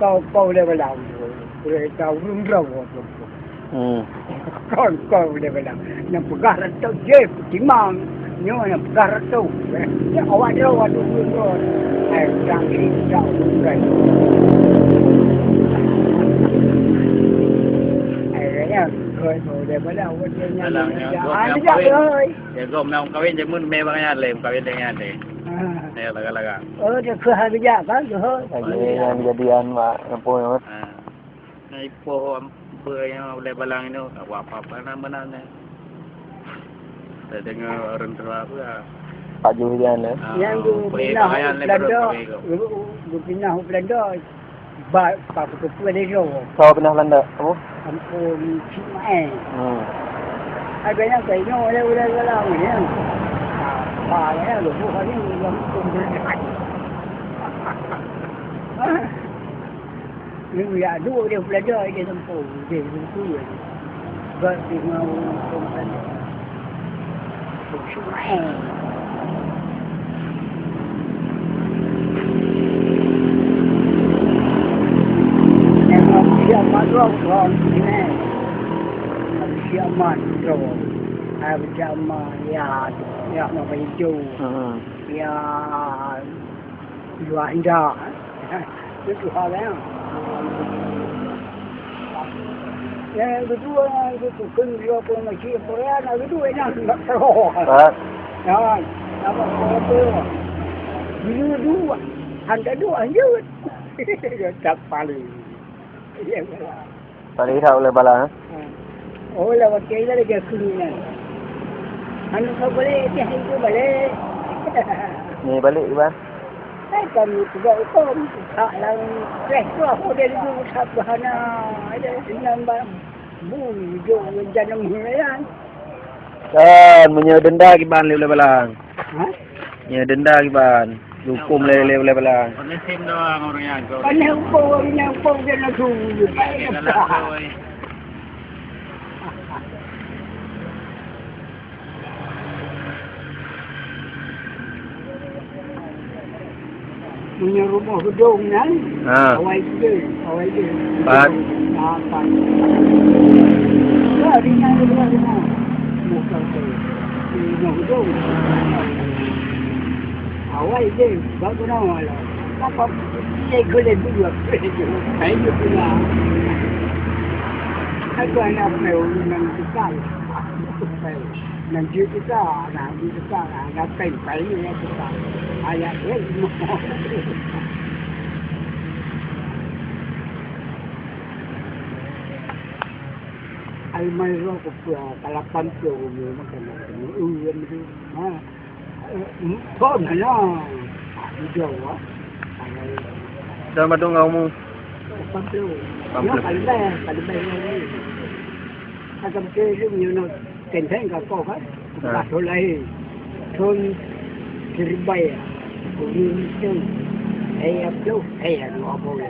kau le belau boleh tahu belum tahu kau le belau yang pegang tu je timang nyo yang pegang tu ya awak dia awak tu sang jauh kan rồi để mới đầu cái gom nào kawin je mun me bangan le kawin dengan de ne laga dia ke hari ya kan rồi yang kejadian mak kampung ai po bơi le balang itu apa nama ne saya dengar orang tua Pak Julian yang du pindah Belanda Pak Ketua dia kau pernah Belanda kamu kampung Cimae agaknya kayaknya oleh galang ni ya lu bukan ni kampung berdekat ni ya dua dia Belanda dia kampung dia tu buat di mau kampung Cimae Siaman orang ini, siaman orang, siaman ya nama hijau, ya luar indah, itu halnya. Ya kedua itu kan dia pun masih Korea, kedua yang nak teror. Ya, apa apa? Dua, anda dua anjut, tak paling. Tadi tak boleh balas oh lah wakil lah dia kuliah anu kau boleh dia itu boleh ni balik ke bang kami juga hukum tak lang fresh tu aku dia dulu tak bahana ada nambah bui jo janam hulayan kan punya denda ke ban boleh balang ha punya denda ke ban hukum boleh balang Ini sim doang orangnya. Kan hukum dia nak tu. Punya rumah gedung kan? Awal dia. Pan. Pan. Ya, ringan dia rumah. Muka tu. Rumah gedung. Awal dia, bagus nama lah. Apa dia boleh dua, saya juga. Aku anak mau nanti kita, nak tempai ni kita. Ayah dia semua. Almai roh kalapan tu macam tu. Thôi mà nó nhiều quá. Dah madung kamu. Pamplu. Nó phải về này. Ta cầm kê rất nhiều nó tiền thế cả cô hết. Cả thôi lấy. Thôi thì bay. Cũng như chứ. Hay aplu, hay là nó bồi.